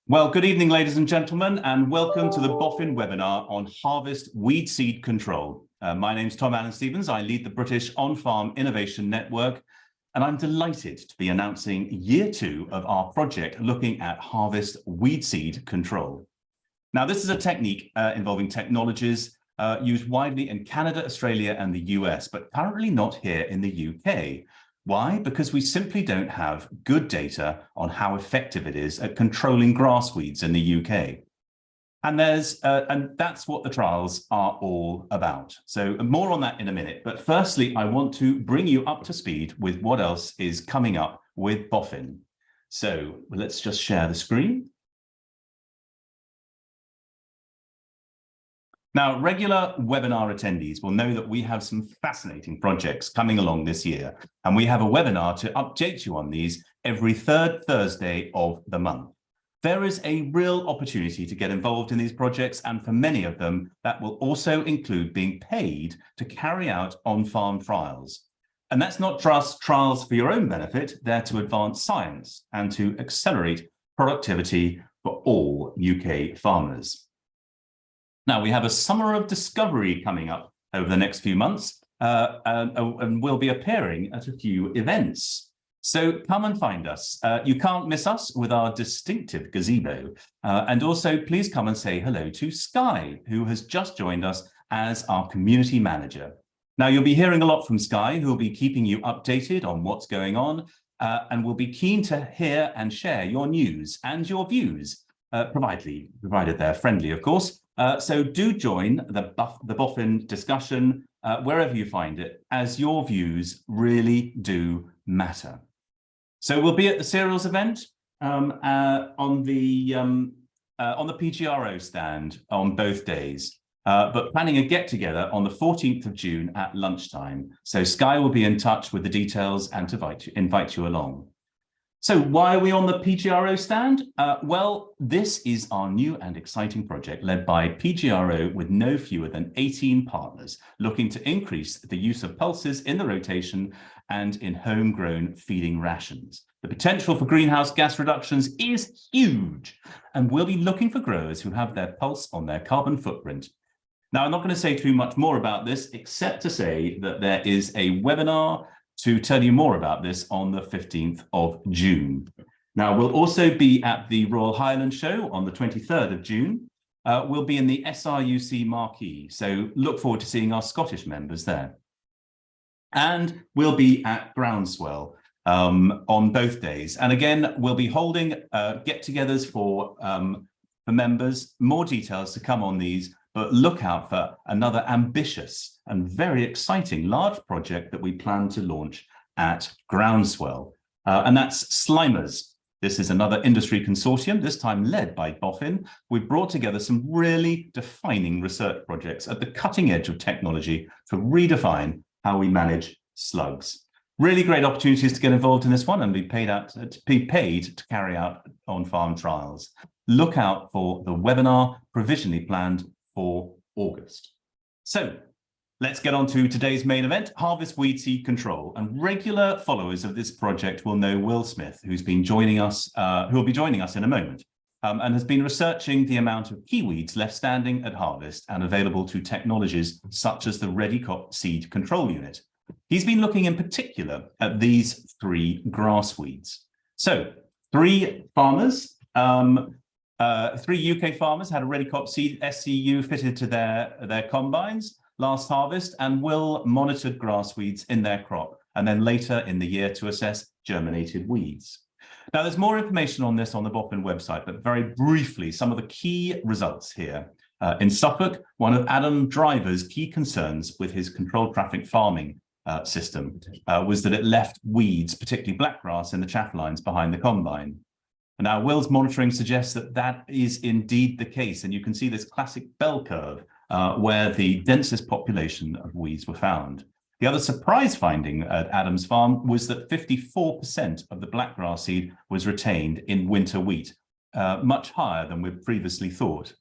Well, good evening, ladies and gentlemen, and welcome to the BOFIN webinar on harvest weed seed control. My name's Tom Allen-Stevens. I lead the British On-Farm Innovation Network, and I'm delighted to be announcing year 2 of our project looking at harvest weed seed control. Now, this is a technique involving technologies used widely in Canada, Australia, and the US, but currently not here in the UK. Why? Because we simply don't have good data on how effective it is at controlling grass weeds in the UK. And that's what the trials are all about. So more on that in a minute. But firstly, I want to bring you up to speed with what else is coming up with BOFIN. So let's just share the screen. Now, regular webinar attendees will know that we have some fascinating projects coming along this year, and we have a webinar to update you on these every third Thursday of the month. There is a real opportunity to get involved in these projects, and for many of them, that will also include being paid to carry out on-farm trials. And that's not just trials for your own benefit, they're to advance science and to accelerate productivity for all UK farmers. Now, we have a summer of discovery coming up over the next few months, and we'll be appearing at a few events. So come and find us. You can't miss us with our distinctive gazebo. And also, please come and say hello to Sky, who has just joined us as our community manager. Now, you'll be hearing a lot from Sky, who will be keeping you updated on what's going on, and will be keen to hear and share your news and your views, provided they're friendly, of course. So do join the BOFIN discussion wherever you find it, as your views really do matter. So we'll be at the cereals event on the PGRO stand on both days, but planning a get-together on the 14th of June at lunchtime. So Sky will be in touch with the details and to invite you along. So why are we on the PGRO stand? Well, this is our new and exciting project led by PGRO with no fewer than 18 partners looking to increase the use of pulses in the rotation and in homegrown feeding rations. The potential for greenhouse gas reductions is huge, and we'll be looking for growers who have their pulse on their carbon footprint. Now, I'm not going to say too much more about this, except to say that there is a webinar to tell you more about this on the 15th of June. Now, we'll also be at the Royal Highland Show on the 23rd of June. We'll be in the SRUC marquee, so look forward to seeing our Scottish members there. And we'll be at Groundswell on both days. And again, we'll be holding get-togethers for members. More details to come on these, but look out for another ambitious and very exciting large project that we plan to launch at Groundswell, and that's Slimers. This is another industry consortium, this time led by BOFIN. We've brought together some really defining research projects at the cutting edge of technology to redefine how we manage slugs. Really great opportunities to get involved in this one and be paid to carry out on-farm trials. Look out for the webinar provisionally planned for August. So let's get on to today's main event, harvest weed seed control. And regular followers of this project will know Will Smith, who's been joining us, who will be joining us in a moment, and has been researching the amount of key weeds left standing at harvest and available to technologies such as the ReadyCrop Seed Control Unit. He's been looking in particular at these 3 grass weeds. So 3 farmers, 3 UK farmers had a ReadyCrop Seed SCU fitted to their combines last harvest, and Will monitored grass weeds in their crop, and then later in the year to assess germinated weeds. Now, there's more information on this on the BOFIN website, but very briefly, some of the key results here. In Suffolk, one of Adam Driver's key concerns with his controlled traffic farming system was that it left weeds, particularly blackgrass, in the chaff lines behind the combine. Now, Will's monitoring suggests that that is indeed the case, and you can see this classic bell curve where the densest population of weeds were found. The other surprise finding at Adam's farm was that 54% of the blackgrass seed was retained in winter wheat, much higher than we'd previously thought.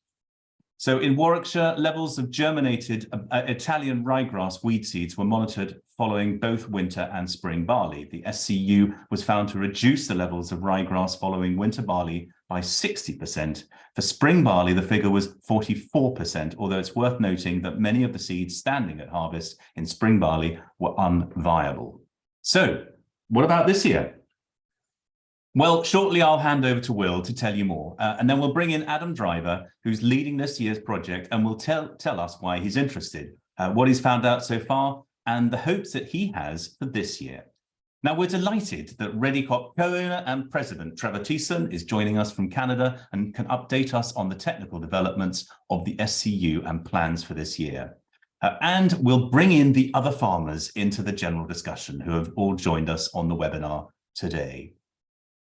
So in Warwickshire, levels of germinated Italian ryegrass weed seeds were monitored following both winter and spring barley. The SCU was found to reduce the levels of ryegrass following winter barley by 60%. For spring barley, the figure was 44%, although it's worth noting that many of the seeds standing at harvest in spring barley were unviable. So what about this year? Well, shortly I'll hand over to Will to tell you more, and then we'll bring in Adam Driver, who's leading this year's project, and will tell us why he's interested, what he's found out so far, and the hopes that he has for this year. Now, we're delighted that Reddycop co-owner and president Trevor Thiessen is joining us from Canada and can update us on the technical developments of the SCU and plans for this year. And we'll bring in the other farmers into the general discussion who have all joined us on the webinar today.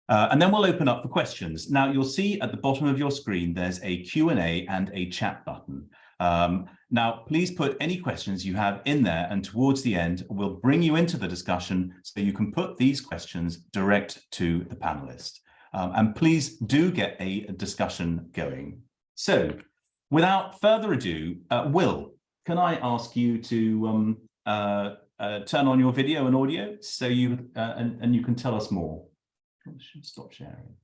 And then we'll open up for questions. Now, you'll see at the bottom of your screen, there's a Q&A and a chat button. Now, please put any questions you have in there, and towards the end, we'll bring you into the discussion so you can put these questions direct to the panelists. And please do get a discussion going. So without further ado, Will, can I ask you to turn on your video and audio so you and you can tell us more? I should stop sharing.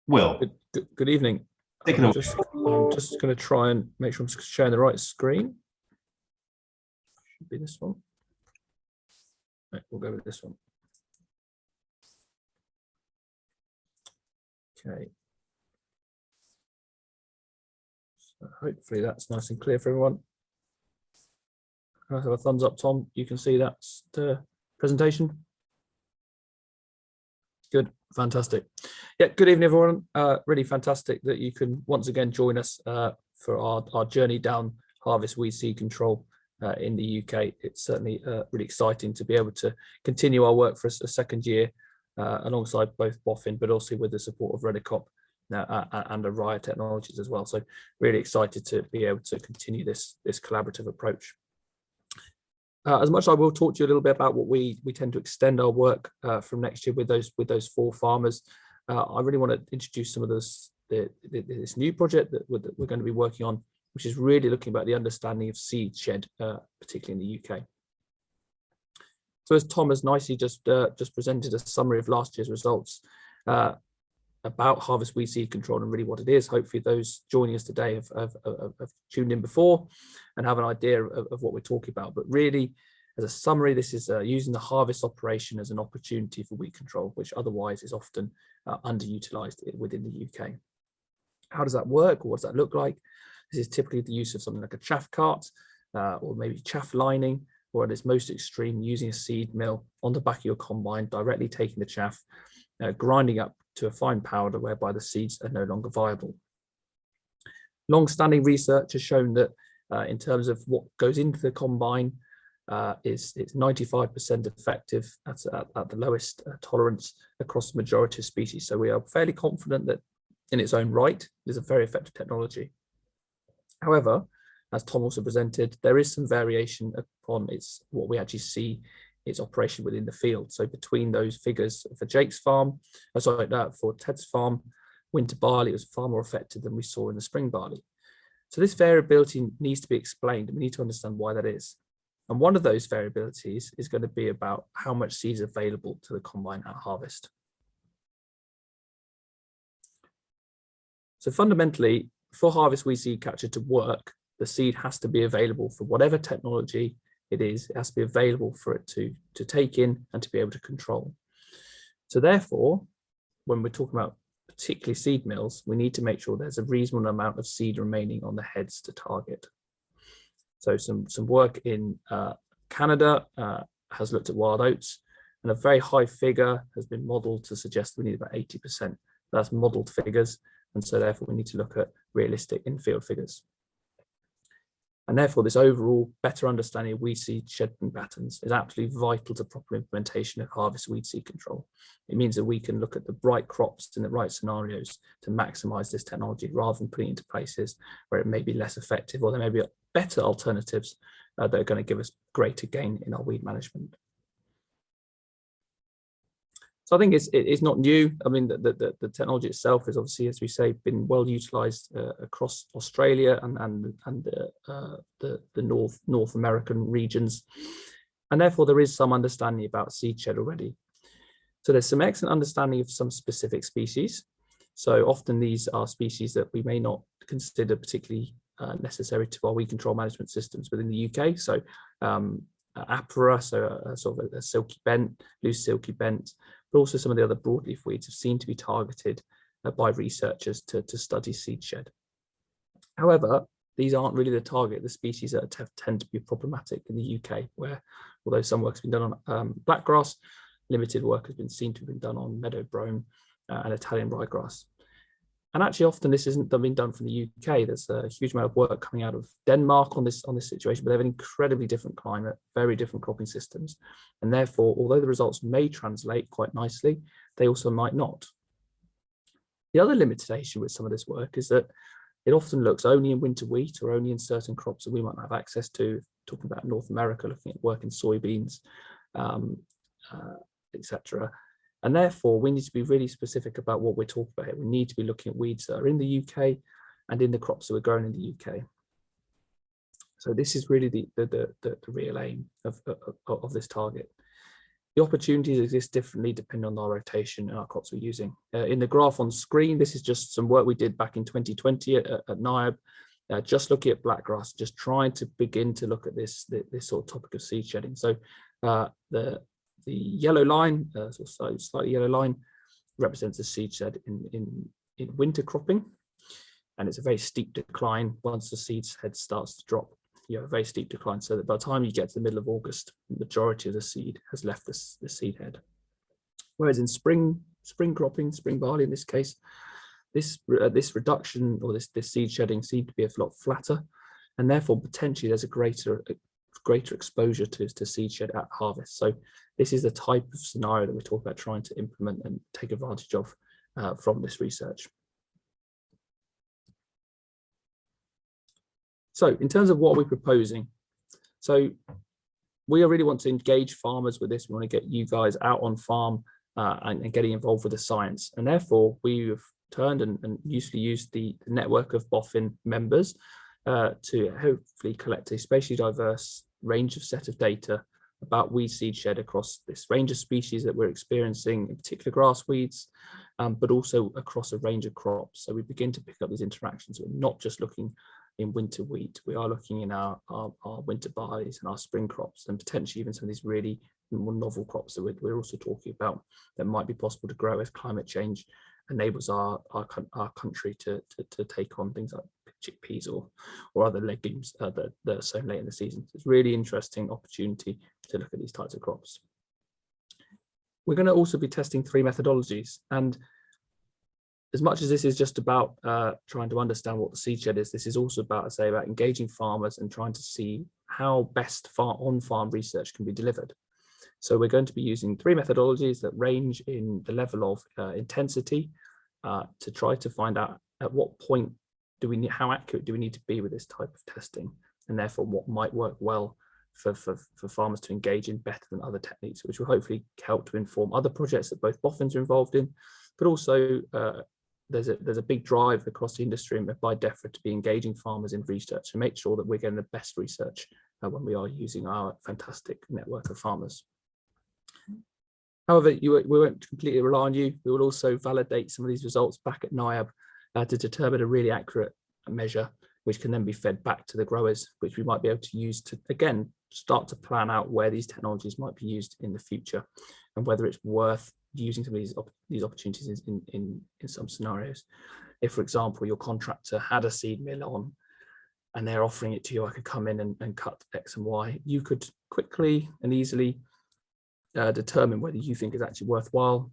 Will. Good evening. Take it away. I'm just going to try and make sure I'm sharing the right screen. Should be this one. Right, we'll go with this one. Okay. So hopefully that's nice and clear for everyone. Can I have a thumbs up, Tom? You can see that's the presentation. Good, fantastic. Yeah, good evening, everyone. Really fantastic that you can once again join us for our journey down harvest weed seed control in the UK. It's certainly really exciting to be able to continue our work for a second year alongside both BOFIN, but also with the support of Reddycop and Araya Technologies as well. So really excited to be able to continue this collaborative approach. As much as I will talk to you a little bit about what we tend to extend our work from next year with those 4 farmers, I really want to introduce some of this new project that we're going to be working on, which is really looking about the understanding of seed shed, particularly in the UK. So as Tom has nicely just presented a summary of last year's results about harvest weed seed control and really what it is, hopefully those joining us today have tuned in before and have an idea of what we're talking about. But really, as a summary, this is using the harvest operation as an opportunity for weed control, which otherwise is often underutilized within the UK. How does that work, or what does that look like? This is typically the use of something like a chaff cart or maybe chaff lining, or at its most extreme, using a seed mill on the back of your combine, directly taking the chaff, grinding up to a fine powder whereby the seeds are no longer viable. Long-standing research has shown that in terms of what goes into the combine, it's 95% effective at the lowest tolerance across the majority of species. So we are fairly confident that in its own right, it is a very effective technology. However, as Tom also presented, there is some variation upon what we actually see its operation within the field. So between those figures for Jake's farm, for Ted's farm, winter barley was far more effective than we saw in the spring barley. So this variability needs to be explained, and we need to understand why that is. And one of those variabilities is going to be about how much seed is available to the combine at harvest. So fundamentally, for harvest weed seed capture to work, the seed has to be available for whatever technology it is. It has to be available for it to take in and to be able to control. So therefore, when we're talking about particularly seed mills, we need to make sure there's a reasonable amount of seed remaining on the heads to target. So some work in Canada has looked at wild oats, and a very high figure has been modeled to suggest we need about 80%. That's modeled figures, and so therefore we need to look at realistic in-field figures. And therefore, this overall better understanding of weed seed shedding patterns is absolutely vital to proper implementation of harvest weed seed control. It means that we can look at the right crops in the right scenarios to maximize this technology, rather than putting it into places where it may be less effective, or there may be better alternatives that are going to give us greater gain in our weed management. So I think it's not new. I mean, the technology itself is obviously, as we say, been well utilised across Australia and the North American regions, and therefore there is some understanding about seed shed already. So there's some excellent understanding of some specific species. So often these are species that we may not consider particularly necessary to our weed control management systems within the UK. So Apera, so a sort of a silky bent, loose silky bent, but also some of the other broadleaf weeds have seemed to be targeted by researchers to study seed shed. However, these aren't really the target, the species that tend to be problematic in the UK, where although some work has been done on blackgrass, limited work has been seen to have been done on meadow brome and Italian ryegrass. And actually, often this isn't being done from the UK. There's a huge amount of work coming out of Denmark on this situation, but they have an incredibly different climate, very different cropping systems. And therefore, although the results may translate quite nicely, they also might not. The other limitation with some of this work is that it often looks only in winter wheat or only in certain crops that we might have access to, talking about North America, looking at work in soybeans, etc. And therefore, we need to be really specific about what we're talking about here. We need to be looking at weeds that are in the UK and in the crops that we're growing in the UK. So this is really the real aim of this target. The opportunities exist differently depending on our rotation and our crops we're using. In the graph on screen, this is just some work we did back in 2020 at NIAB, just looking at blackgrass, just trying to begin to look at this sort of topic of seed shedding. So the yellow line, slightly yellow line, represents a seed shed in winter cropping, and it's a very steep decline. Once the seed head starts to drop, you have a very steep decline, so that by the time you get to the middle of August, the majority of the seed has left the seed head. Whereas in spring cropping, spring barley in this case, this reduction or this seed shedding seemed to be a lot flatter, and therefore potentially there's a greater exposure to seed shed at harvest. So this is the type of scenario that we're talking about trying to implement and take advantage of from this research. So in terms of what we're proposing, so we really want to engage farmers with this. We want to get you guys out on farm and getting involved with the science. And therefore we've turned and usually used the network of BOFIN members to hopefully collect a spatially diverse range of set of data about weed seed shed across this range of species that we're experiencing, in particular grass weeds, but also across a range of crops. So we begin to pick up these interactions. We're not just looking in winter wheat, we are looking in our winter barleys and our spring crops, and potentially even some of these really more novel crops that we're also talking about that might be possible to grow as climate change enables our country to take on things like chickpeas or other legumes that are sown late in the season. So it's a really interesting opportunity to look at these types of crops. We're going to also be testing 3 methodologies, and as much as this is just about trying to understand what the seed shed is, this is also about engaging farmers and trying to see how best on-farm research can be delivered. So we're going to be using 3 methodologies that range in the level of intensity to try to find out at what point how accurate do we need to be with this type of testing, and therefore what might work well for farmers to engage in better than other techniques, which will hopefully help to inform other projects that both BOFINs are involved in, but also there's a big drive across the industry and by DEFRA to be engaging farmers in research and make sure that we're getting the best research when we are using our fantastic network of farmers. However, we won't completely rely on you. We will also validate some of these results back at NIAB to determine a really accurate measure, which can then be fed back to the growers, which we might be able to use to, again, start to plan out where these technologies might be used in the future and whether it's worth using some of these opportunities in some scenarios. If, for example, your contractor had a seed mill on and they're offering it to you, I could come in and cut X and Y, you could quickly and easily determine whether you think it's actually worthwhile,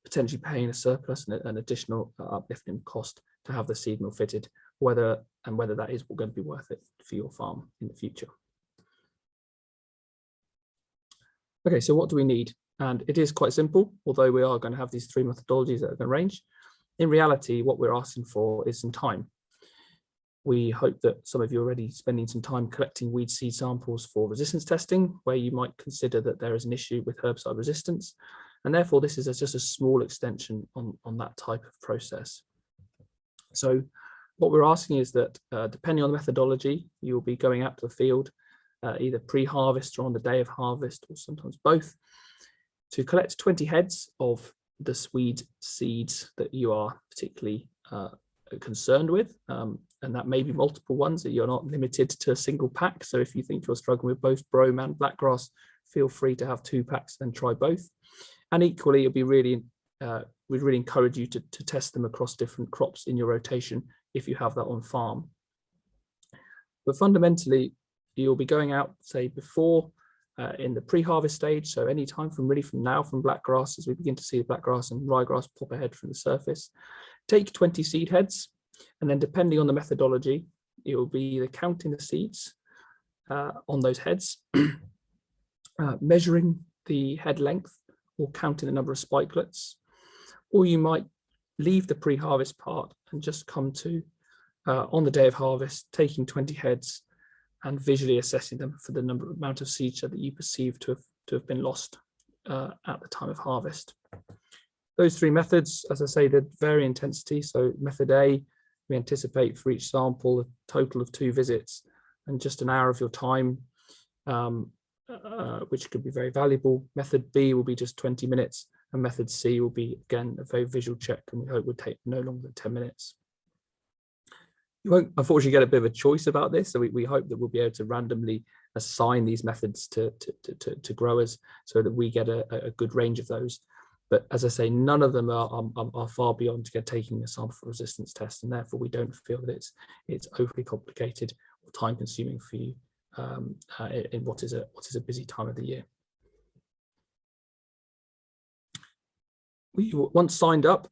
potentially paying a surplus and an additional uplift in cost to have the seed mill fitted, whether that is going to be worth it for your farm in the future. Okay, so what do we need? And it is quite simple, although we are going to have these 3 methodologies that are going to range. In reality, what we're asking for is some time. We hope that some of you are already spending some time collecting weed seed samples for resistance testing, where you might consider that there is an issue with herbicide resistance. And therefore, this is just a small extension on that type of process. So what we're asking is that depending on the methodology, you will be going out to the field, either pre-harvest or on the day of harvest, or sometimes both, to collect 20 heads of the swede seeds that you are particularly concerned with. And that may be multiple ones, that you're not limited to a single pack. So if you think you're struggling with both brome and blackgrass, feel free to have 2 packs and try both. And equally, it'll be really, we'd really encourage you to test them across different crops in your rotation if you have that on farm. But fundamentally, you'll be going out, say, before in the pre-harvest stage, so any time from now from blackgrass, as we begin to see the blackgrass and ryegrass pop ahead from the surface. Take 20 seed heads, and then depending on the methodology, it will be either counting the seeds on those heads, measuring the head length, or counting the number of spikelets, or you might leave the pre-harvest part and just come to on the day of harvest, taking 20 heads and visually assessing them for the amount of seed that you perceive to have been lost at the time of harvest. Those 3 methods, as I say, they vary in intensity. So method A, we anticipate for each sample a total of 2 visits and just an hour of your time, which could be very valuable. Method B will be just 20 minutes, and method C will be, again, a very visual check, and we hope would take no longer than 10 minutes. You won't unfortunately get a bit of a choice about this, so we hope that we'll be able to randomly assign these methods to growers so that we get a good range of those. But as I say, none of them are far beyond taking a sample for resistance test, and therefore we don't feel that it's overly complicated or time consuming for you in what is a busy time of the year. We once signed up,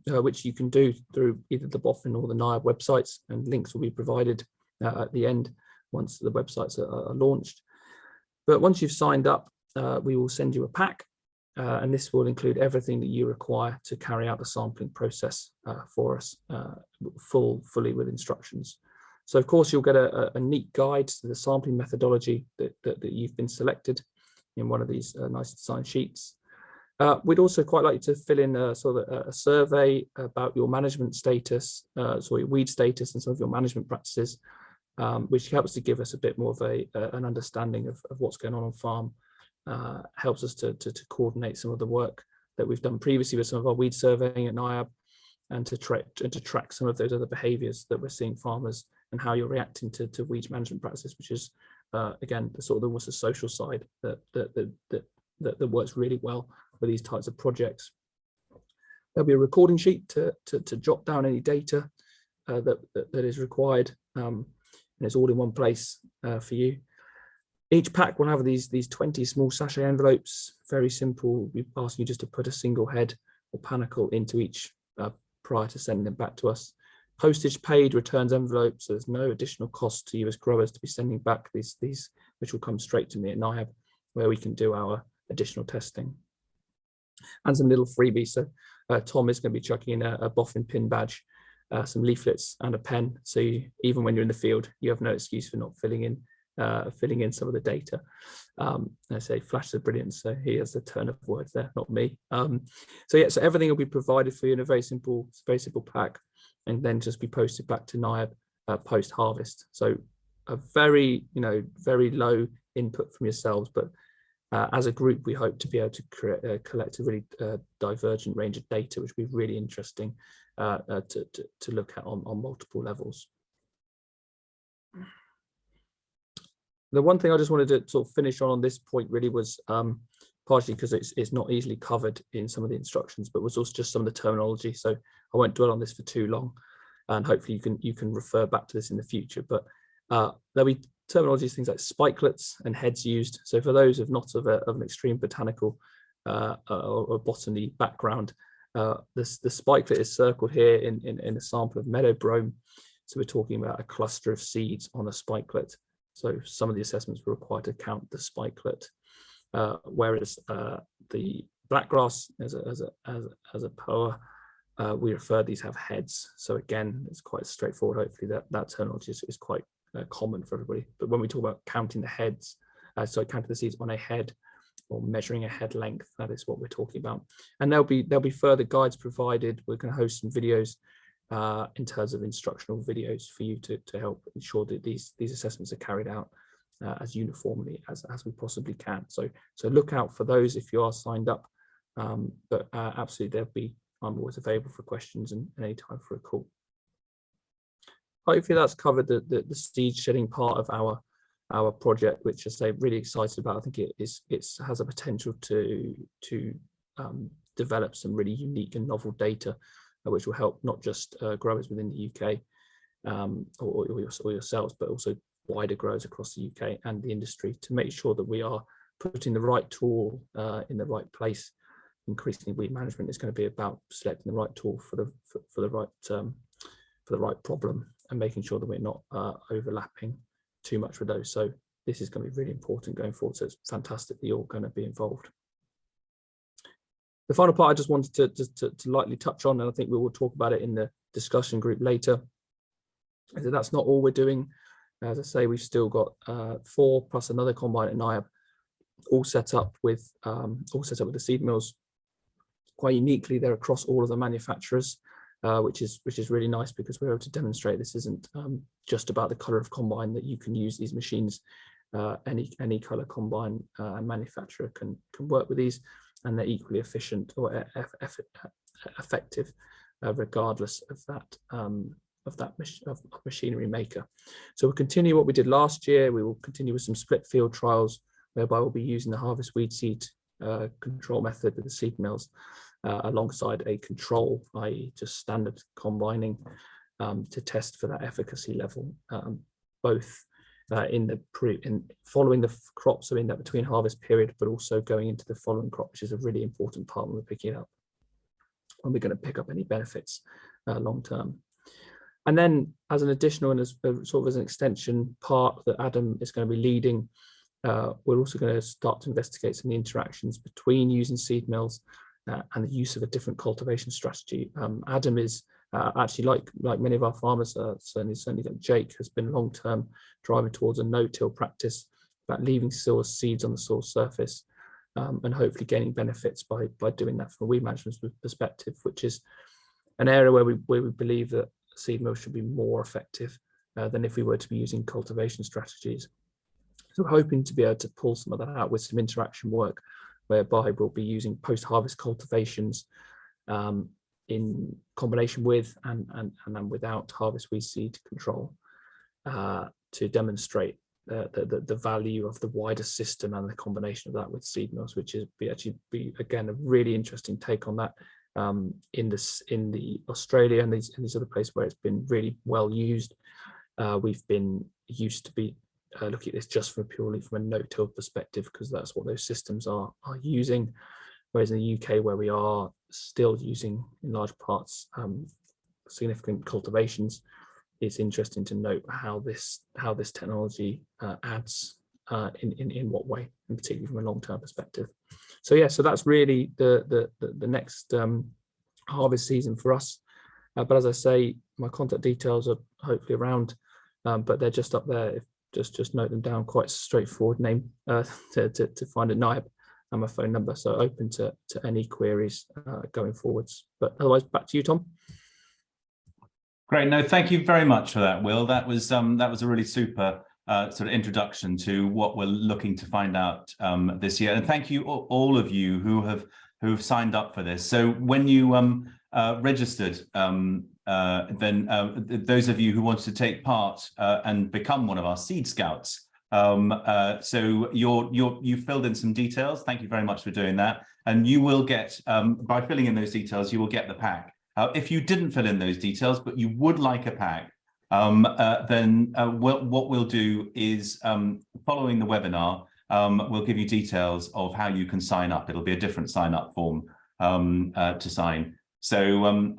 which you can do through either the BOFIN or the NIAB websites, and links will be provided at the end once the websites are launched. But once you've signed up, we will send you a pack, and this will include everything that you require to carry out the sampling process for us, fully with instructions. So of course, you'll get a neat guide to the sampling methodology that you've been selected in one of these nice design sheets. We'd also quite like you to fill in a survey about your management status, your weed status and some of your management practices, which helps to give us a bit more of an understanding of what's going on farm, helps us to coordinate some of the work that we've done previously with some of our weed surveying at NIAB, and to track some of those other behaviours that we're seeing farmers and how you're reacting to weed management practices, which is again almost a social side that works really well for these types of projects. There'll be a recording sheet to jot down any data that is required, and it's all in one place for you. Each pack will have these 20 small sachet envelopes, very simple. We're asking you just to put a single head or panicle into each prior to sending them back to us. Postage paid returns envelopes, so there's no additional cost to you as growers to be sending back these, which will come straight to me at NIAB, where we can do our additional testing. And some little freebies. So Tom is going to be chucking in a BOFIN pin badge, some leaflets and a pen. So even when you're in the field, you have no excuse for not filling in some of the data. I say flashes of brilliance. So he has the turn of words there, not me. So yeah, so everything will be provided for you in a very simple pack, and then just be posted back to NIAB post harvest. So a very low input from yourselves, but as a group, we hope to be able to collect a really divergent range of data, which will be really interesting to look at on multiple levels. The one thing I just wanted to sort of finish on this point really was partially because it's not easily covered in some of the instructions, but was also just some of the terminology. So I won't dwell on this for too long, and hopefully you can refer back to this in the future. But there'll be terminologies, things like spikelets and heads used. So for those of not of an extreme botanical or botany background, the spikelet is circled here in a sample of meadow brome. So we're talking about a cluster of seeds on a spikelet. So some of the assessments were required to count the spikelet, whereas the blackgrass as a POA, we refer these have heads. So again, it's quite straightforward. Hopefully that terminology is quite common for everybody. But when we talk about counting the heads, counting the seeds on a head or measuring a head length. That is what we're talking about. And there'll be further guides provided. We're going to host some videos in terms of instructional videos for you to help ensure that these assessments are carried out as uniformly as we possibly can. So look out for those if you are signed up. But absolutely, I'm always available for questions and any time for a call. Hopefully that's covered the seed shedding part of our project, which I say really excited about. I think it has a potential to develop some really unique and novel data, which will help not just growers within the UK or yourselves, but also wider growers across the UK and the industry, to make sure that we are putting the right tool in the right place. Increasingly, weed management is going to be about selecting the right tool for the right problem, and making sure that we're not overlapping too much with those. So this is going to be really important going forward. So it's fantastic that you're going to be involved. The final part I just wanted to lightly touch on, and I think we will talk about it in the discussion group later, is that that's not all we're doing. As I say, we've still got 4 plus another combine at NIAB, all set up with the seed mills. Quite uniquely, they're across all of the manufacturers, which is really nice, because we're able to demonstrate this isn't just about the color of combine, that you can use these machines. Any color combine manufacturer can work with these, and they're equally efficient or effective, regardless of that machinery maker. So we'll continue what we did last year. We will continue with some split field trials, whereby we'll be using the harvest weed seed control method with the seed mills alongside a control, i.e. just standard combining, to test for that efficacy level, both following the crop, so in that between harvest period, but also going into the following crop, which is a really important part when we're picking up, when we're going to pick up any benefits long term. And then, as an additional and as sort of as an extension part that Adam is going to be leading, we're also going to start to investigate some of the interactions between using seed mills and the use of a different cultivation strategy. Adam is actually, like many of our farmers, certainly Jake has been long-term driving towards a no-till practice, about leaving soil seeds on the soil surface, and hopefully gaining benefits by doing that from a weed management perspective, which is an area where we believe that seed mills should be more effective than if we were to be using cultivation strategies. So we're hoping to be able to pull some of that out with some interaction work, whereby we'll be using post-harvest cultivations in combination with and without harvest weed seed control, to demonstrate the value of the wider system and the combination of that with seed mills, which is be again a really interesting take on that in the Australia and these other places where it's been really well used. We've been used to be looking at this just purely from a no-till perspective, because that's what those systems are using. Whereas in the UK, where we are still using in large parts significant cultivations, it's interesting to note how this technology adds in what way, and particularly from a long-term perspective. So yeah, so that's really the next harvest season for us. But as I say, my contact details are hopefully around, but they're just up there. Just note them down. Quite straightforward name to find at NIAB, and my phone number. So open to any queries going forwards. But otherwise, back to you, Tom. Great. No, thank you very much for that, Will. That was a really super sort of introduction to what we're looking to find out this year. And thank you all of you who've signed up for this. So when you registered, then those of you who want to take part and become one of our Seed Scouts, so you filled in some details. Thank you very much for doing that. And you will get, by filling in those details, you will get the pack. If you didn't fill in those details, but you would like a pack, then what we'll do is, following the webinar, we'll give you details of how you can sign up. It'll be a different sign-up form to sign. So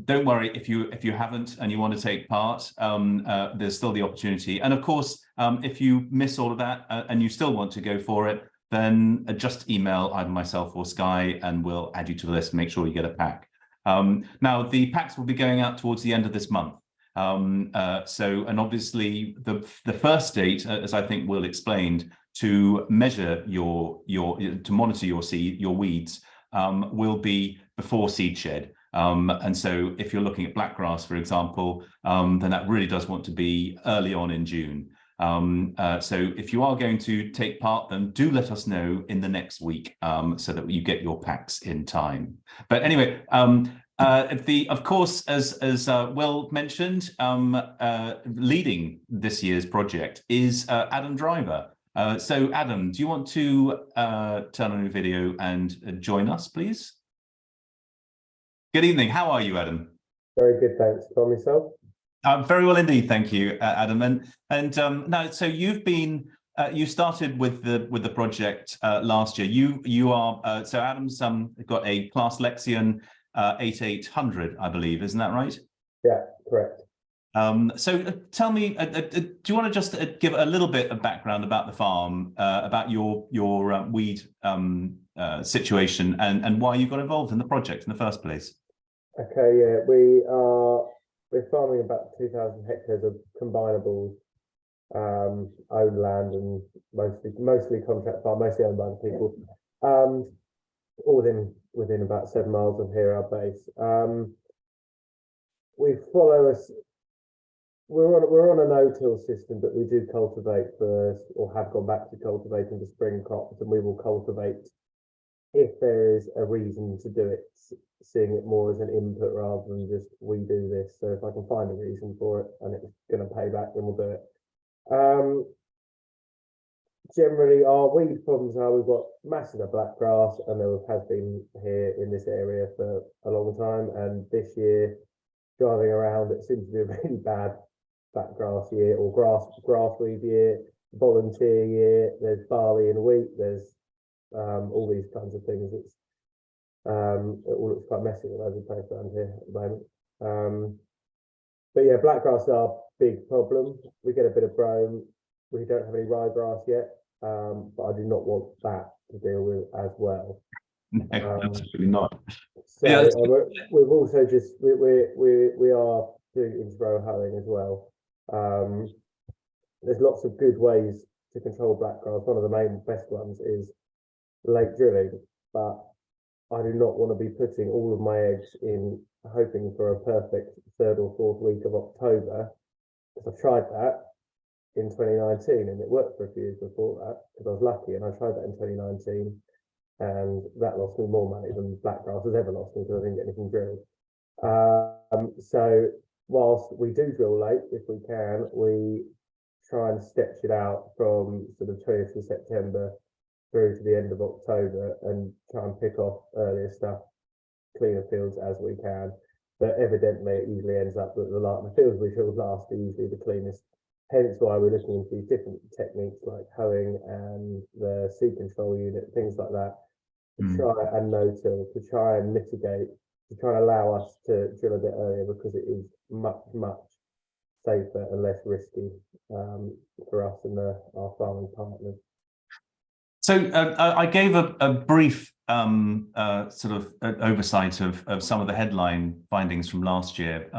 don't worry if you haven't and you want to take part. There's still the opportunity. And of course, if you miss all of that and you still want to go for it, then just email either myself or Sky, and we'll add you to the list and make sure you get a pack. Now, the packs will be going out towards the end of this month. And obviously the first date, as I think Will explained, to measure to monitor your weeds will be before seed shed. And so if you're looking at blackgrass, for example, then that really does want to be early on in June. So if you are going to take part, then do let us know in the next week so that you get your packs in time. But anyway, of course, as Will mentioned, leading this year's project is Adam Driver. So Adam, do you want to turn on your video and join us, please? Good evening. How are you, Adam? Very good, thanks. Tom, yourself? Very well indeed, thank you, Adam. And now, so you've been you started with the project last year. You are so Adam's got a Claas Lexion 8800, I believe, isn't that right? Yeah, correct. So tell me, do you want to just give a little bit of background about the farm, about your weed situation, and why you got involved in the project in the first place? Okay, yeah, we're farming about 2,000 hectares of combinables, owned land, and mostly contract farm, mostly owned by the people. All within about 7 miles of here, our base. We're on a no-till system, but we do cultivate first, or have gone back to cultivating the spring crops, and we will cultivate if there is a reason to do it, seeing it more as an input rather than just we do this. So if I can find a reason for it and it's going to pay back, then we'll do it. Generally, our weed problems are we've got masses of blackgrass, and there has been here in this area for a long time. And this year, driving around, it seems to be a really bad blackgrass year or grassweed year, volunteer year. There's barley and wheat. There's all these kinds of things. It all looks quite messy all over the place around here at the moment. But yeah, blackgrass are a big problem. We get a bit of brome. We don't have any ryegrass yet, but I do not want that to deal with as well. No, absolutely not. So Yeah, we've also just we are doing inter-row hoeing as well. There's lots of good ways to control blackgrass. One of the main best ones is late drilling, but I do not want to be putting all of my eggs in hoping for a perfect 3rd or 4th week of October, because I've tried that in 2019 and it worked for a few years before that because I was lucky, and I tried that in 2019 and that lost me more money than blackgrass has ever lost me because I didn't get anything drilled. So whilst we do drill late, if we can, we try and stretch it out from sort of 20th of September through to the end of October and try and pick off earlier stuff, cleaner fields as we can. But evidently it usually ends up that the fields we drill last are usually the cleanest. Hence why we're looking into these different techniques like hoeing and the seed control unit, things like that, to try and no-till, to try and mitigate, to try and allow us to drill a bit earlier, because it is much, much safer and less risky for us and our farming partners. So I gave a brief sort of oversight of some of the headline findings from last year,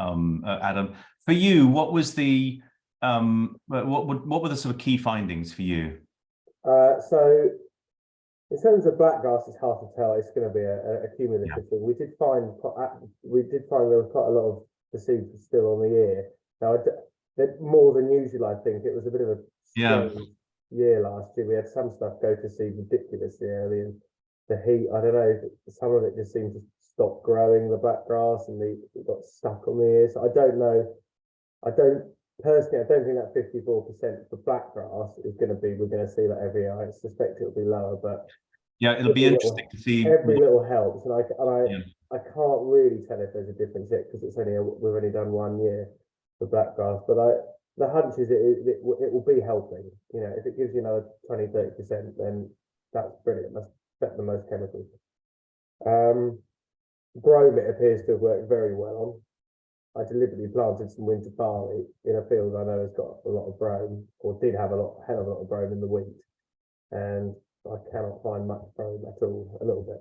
Adam. For you, what was the what were the sort of key findings for you? So in terms of blackgrass, it's hard to tell. It's going to be a cumulative thing. We did find there was quite a lot of the seeds still on the ear. Now, more than usual, I think it was a bit of a strange year last year. We had some stuff go to seed ridiculously early, and the heat, I don't know, some of it just seemed to stop growing, the blackgrass, and it got stuck on the ear. So I don't know. Personally, I don't think that 54% for blackgrass is going to be, we're going to see that every year. I suspect it'll be lower, but yeah, it'll be interesting to see. Every little helps, and I can't really tell if there's a difference yet because we've only done 1 year for blackgrass. But the hunch is it will be helping. You know, if it gives you another 20-30%, then that's brilliant. That's better than most chemicals. Brome, it appears to have worked very well on. I deliberately planted some winter barley in a field I know has got a lot of brome, or did have hell of a lot of brome in the wheat, and I cannot find much brome at all. A little bit.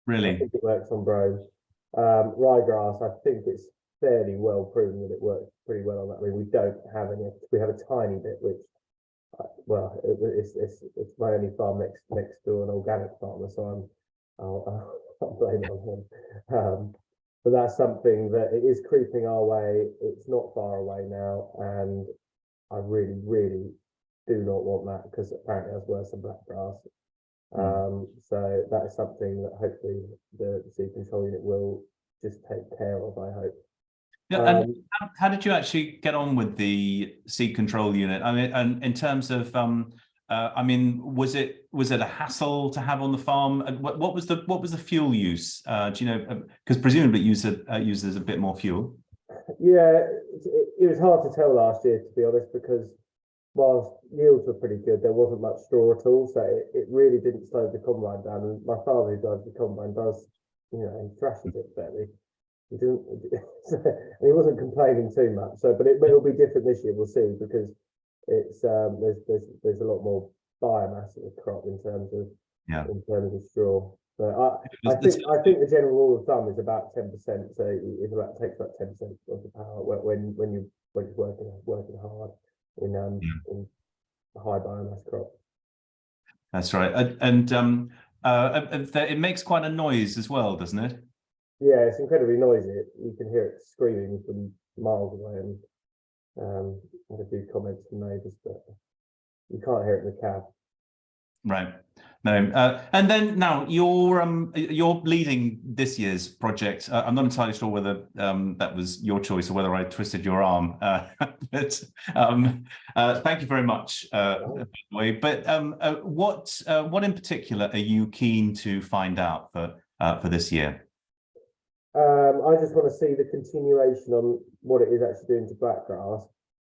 Really, I think it works on brome. Ryegrass, I think it's fairly well proven that it works pretty well on that. I mean, we don't have any. We have a tiny bit which well, it's my only farm next to an organic farmer, so I'll blame it on him. But that's something that it is creeping our way. It's not far away now, and I really, really do not want that because apparently that's worse than black grass. So that is something that hopefully the seed control unit will just take care of, I hope. Yeah, and how did you actually get on with the seed control unit? I mean, and in terms of, I mean, was it a hassle to have on the farm? And what was the fuel use? Do you know? Because presumably it uses a bit more fuel. Yeah, it was hard to tell last year, to be honest, because whilst yields were pretty good, there wasn't much straw at all, so it really didn't slow the combine down. And my father, who drives the combine, does, he thrashes it fairly. He didn't, and he wasn't complaining too much. So, but it'll be different this year. We'll see, because it's there's a lot more biomass in the crop in terms of straw. But I think the general rule of thumb is about 10%. So it takes about 10% of the power when you're working hard in a high biomass crop. That's right, and it makes quite a noise as well, doesn't it? Yeah, it's incredibly noisy. You can hear it screaming from miles away, and had a few comments from neighbours, but you can't hear it in the cab. Right. No. And then now you're leading this year's project. I'm not entirely sure whether that was your choice or whether I twisted your arm. But thank you very much. By the way. But what in particular are you keen to find out for this year? I just want to see the continuation on what it is actually doing to blackgrass,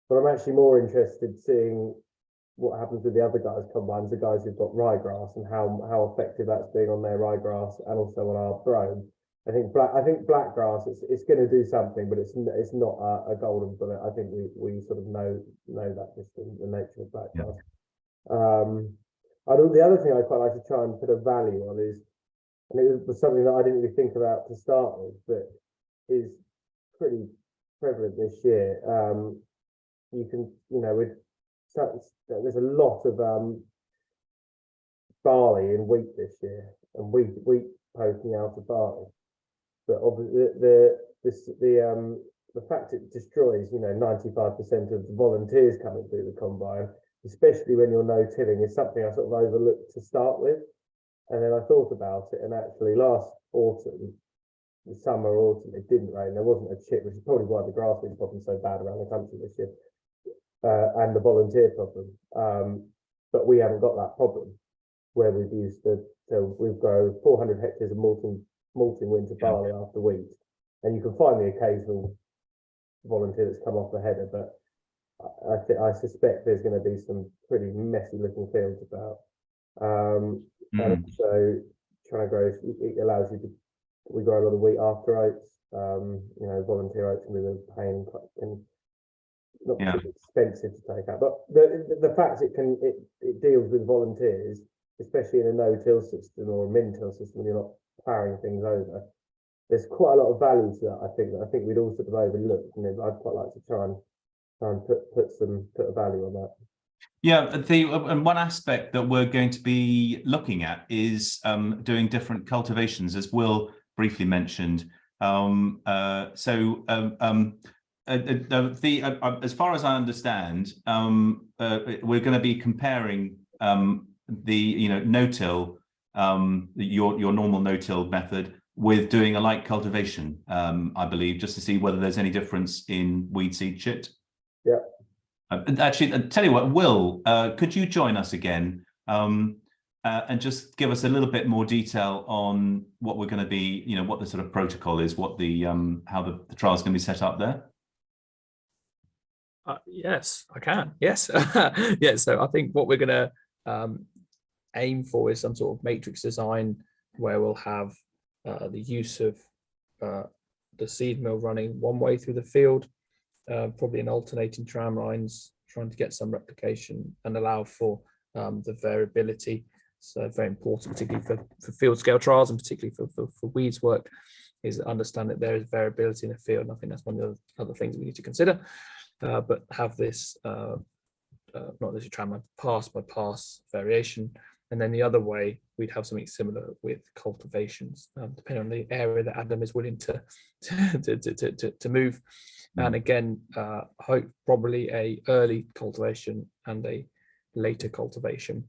but I'm actually more interested in seeing what happens with the other guys' combines, the guys who've got ryegrass, and how effective that's being on their ryegrass and also on our brome. I think blackgrass it's going to do something, but it's not a golden bullet. I think we sort of know that just in the nature of blackgrass. The other thing I quite like to try and put a value on is, and it was something that I didn't really think about to start with, but is pretty prevalent this year. You can, there's a lot of barley and wheat this year, and wheat poking out of barley. But obviously the fact it destroys 95% of the volunteers coming through the combine, especially when you're no-tilling, is something I sort of overlooked to start with. And then I thought about it, and actually last autumn, the autumn, it didn't rain. There wasn't a chip, which is probably why the grass weed problem's so bad around the country this year, and the volunteer problem. But we haven't got that problem where we've used so we've grown 400 hectares of malting winter barley after wheat, and you can find the occasional volunteer that's come off the header, but I suspect there's going to be some pretty messy looking fields about. And also trying to grow, it allows you to, we grow a lot of wheat after oats. Volunteer oats can be a pain and not particularly expensive to take out, but the fact it deals with volunteers, especially in a no-till system or a min-till system, when you're not ploughing things over, there's quite a lot of value to that. I think we'd all sort of overlook, and I'd quite like to try and put a value on that. Yeah, and one aspect that we're going to be looking at is doing different cultivations, as Will briefly mentioned. As far as I understand, we're going to be comparing the no-till, your normal no-till method, with doing a light cultivation, I believe, just to see whether there's any difference in weed seed chit. Yeah. Actually, I'll tell you what, Will, could you join us again and just give us a little bit more detail on what we're going to be, what the sort of protocol is, what the how the trial is going to be set up there? Yes, I can. Yes. Yeah. So I think what we're going to aim for is some sort of matrix design where we'll have the use of the seed mill running one way through the field, probably in alternating tram lines, trying to get some replication and allow for the variability. So very important, particularly for field scale trials and particularly for weeds work, is to understand that there is variability in the field. And I think that's one of the other things we need to consider. But have this not necessarily tramline, pass by pass variation. And then the other way, we'd have something similar with cultivations, depending on the area that Adam is willing to move. And again, hope probably a early cultivation and a later cultivation,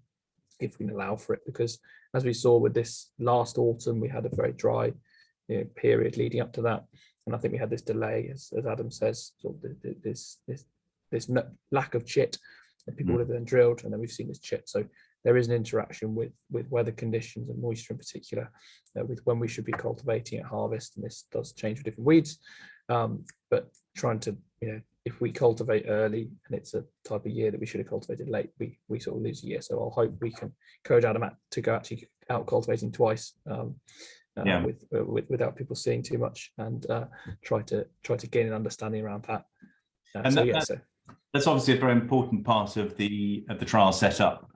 if we can allow for it, because as we saw with this last autumn, we had a very dry period leading up to that, and I think we had this delay, as Adam says, sort of this lack of chit, and people would have then drilled, and then we've seen this chit. So there is an interaction with weather conditions and moisture in particular, with when we should be cultivating at harvest, and this does change for different weeds. But trying to, if we cultivate early and it's a type of year that we should have cultivated late, we sort of lose a year. So I'll hope we can encourage Adam to go actually out cultivating twice, without people seeing too much, and try to gain an understanding around that. That's obviously a very important part of the trial setup,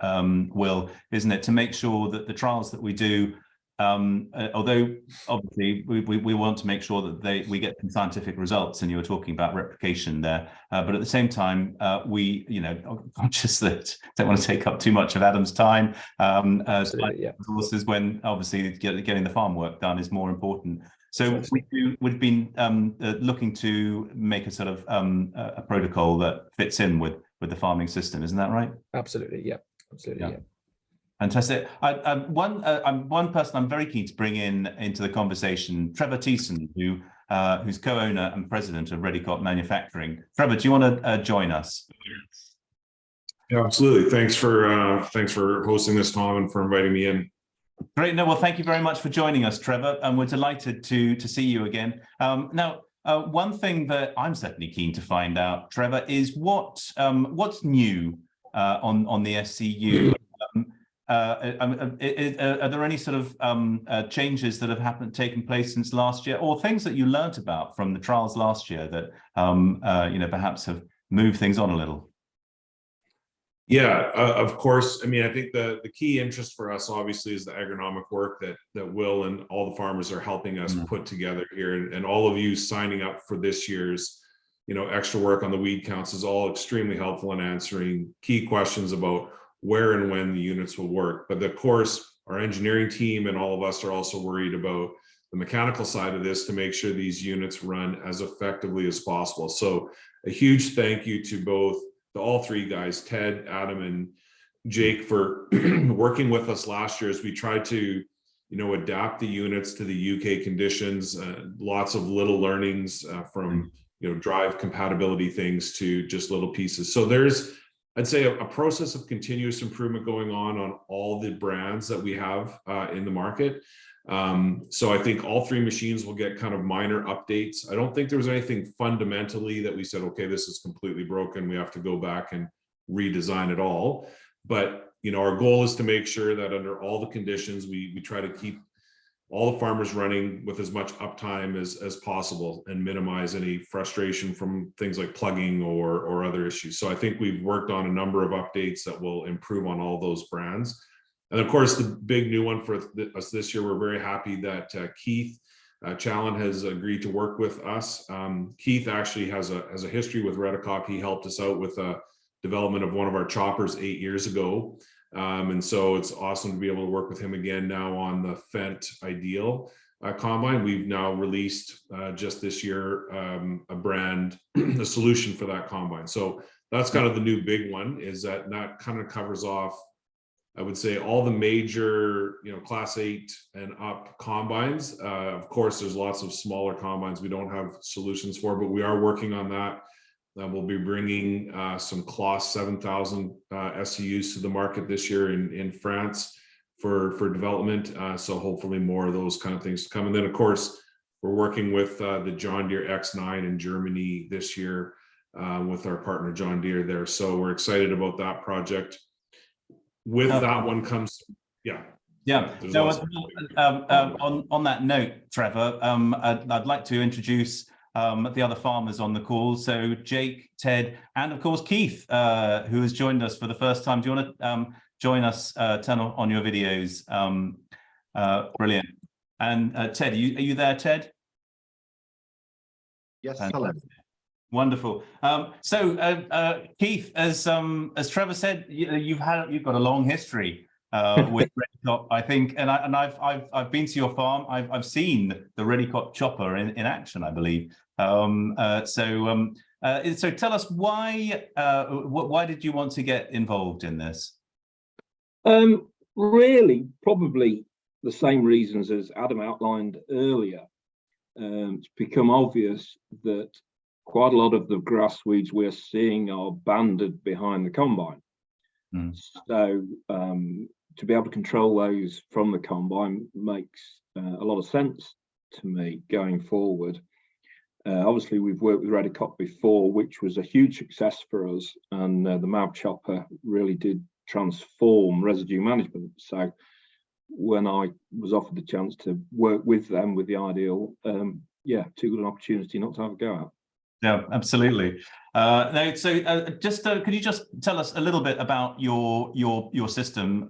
Will, isn't it? To make sure that the trials that we do, although obviously we want to make sure that we get some scientific results, and you were talking about replication there, but at the same time, we, conscious that don't want to take up too much of Adam's time, resources, when obviously getting the farm work done is more important. So we've been looking to make a sort of a protocol that fits in with the farming system, isn't that right? Absolutely, yeah, absolutely, yeah. Fantastic. One person I'm very keen to bring into the conversation, Trevor Thiessen, who's co-owner and president of Reddycott Manufacturing. Trevor, do you want to join us? Yeah, absolutely. Thanks for hosting this, Tom, and for inviting me in. Great. No, well, thank you very much for joining us, Trevor, and we're delighted to see you again. Now, one thing that I'm certainly keen to find out, Trevor, is what's new on the SCU. Are there any sort of changes that have taken place since last year, or things that you learnt about from the trials last year that perhaps have moved things on a little? Yeah, of course. I mean, I think the key interest for us obviously is the agronomic work that Will and all the farmers are helping us put together here, and all of you signing up for this year's extra work on the weed counts is all extremely helpful in answering key questions about where and when the units will work. But of course, our engineering team and all of us are also worried about the mechanical side of this to make sure these units run as effectively as possible. So a huge thank you to all three guys, Ted, Adam, and Jake, for working with us last year as we tried to, adapt the units to the UK conditions. Lots of little learnings from, drive compatibility things to just little pieces. So there's, I'd say, a process of continuous improvement going on all the brands that we have in the market. So I think all three machines will get kind of minor updates. I don't think there was anything fundamentally that we said, okay, this is completely broken, we have to go back and redesign it all. But our goal is to make sure that under all the conditions, we try to keep all the farmers running with as much uptime as possible and minimize any frustration from things like plugging or other issues. So I think we've worked on a number of updates that will improve on all those brands. And of course, the big new one for us this year, we're very happy that Keith Challen has agreed to work with us. Keith actually has a history with Reddycott. He helped us out with the development of one of our choppers 8 years ago. And so it's awesome to be able to work with him again now on the Fendt Ideal combine. We've now released just this year a solution for that combine. So that's kind of the new big one, is that kind of covers off, I would say, all the major, class 8 and up combines. Of course, there's lots of smaller combines we don't have solutions for, but we are working on that. We'll be bringing some Claas 7000 SCUs to the market this year in France for development. So hopefully more of those kind of things to come. And then, of course, we're working with the John Deere X9 in Germany this year with our partner John Deere there. So we're excited about that project. With that one comes, yeah. No, on that note, Trevor, I'd like to introduce the other farmers on the call. So Jake, Ted, and of course Keith, who has joined us for the first time. Do you want to join us, turn on your videos? Brilliant. And Ted, are you there, Ted? Yes, Fantastic. hello. Wonderful. Keith, as Trevor said, you've got a long history with Redcott, I think, and I've been to your farm. I've seen the Redcott chopper in action, I believe. So tell us why did you want to get involved in this? Really, probably the same reasons as Adam outlined earlier. It's become obvious that quite a lot of the grass weeds we're seeing are banded behind the combine. So to be able to control those from the combine makes a lot of sense to me going forward. Obviously, we've worked with Redcott before, which was a huge success for us, and the MAV chopper really did transform residue management. So when I was offered the chance to work with them with the ideal, too good an opportunity not to have a go at. Yeah, absolutely. Could you just tell us a little bit about your system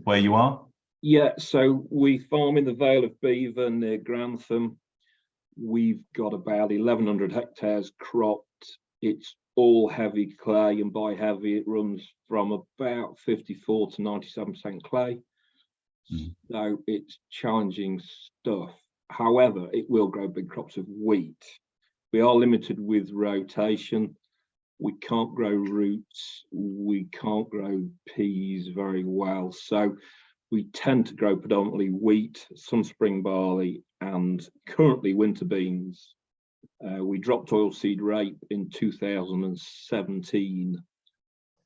where you are? Yeah, so we farm in the Vale of Belvoir near Grantham. We've got about 1,100 hectares cropped. It's all heavy clay, and by heavy it runs from about 54 to 97% clay. So it's challenging stuff. However, it will grow big crops of wheat. We are limited with rotation. We can't grow roots. We can't grow peas very well. So we tend to grow predominantly wheat, some spring barley, and currently winter beans. We dropped oilseed rape in 2017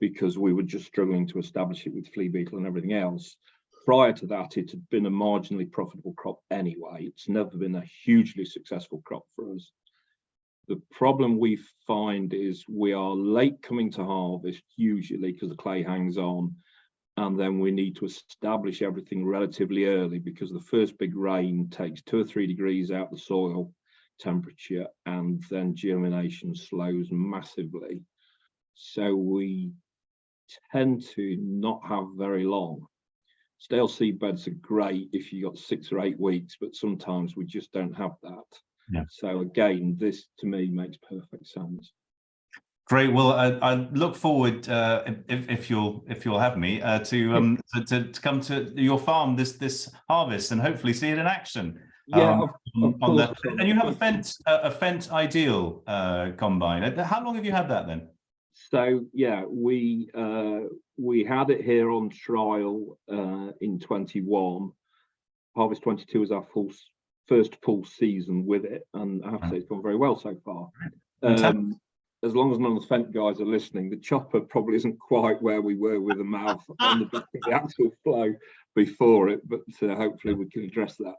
because we were just struggling to establish it with flea beetle and everything else. Prior to that, it had been a marginally profitable crop anyway. It's never been a hugely successful crop for us. The problem we find is we are late coming to harvest, usually because the clay hangs on, and then we need to establish everything relatively early because the first big rain takes 2 or 3 degrees out the soil temperature, and then germination slows massively. So we tend to not have very long. Stale seed beds are great if you got 6 or 8 weeks, but sometimes we just don't have that. Yeah. So again, this to me makes perfect sense. Great. Well, I look forward, if you'll have me, to come to your farm this harvest and hopefully see it in action. Yeah, and you have a Fendt Ideal combine. How long have you had that then? So yeah, we had it here on trial in 21. Harvest 22 was our first full season with it, and I have to say it's gone very well so far. As long as none of the Fendt guys are listening, the chopper probably isn't quite where we were with the MAV on the back of the actual flow before it, but hopefully we can address that.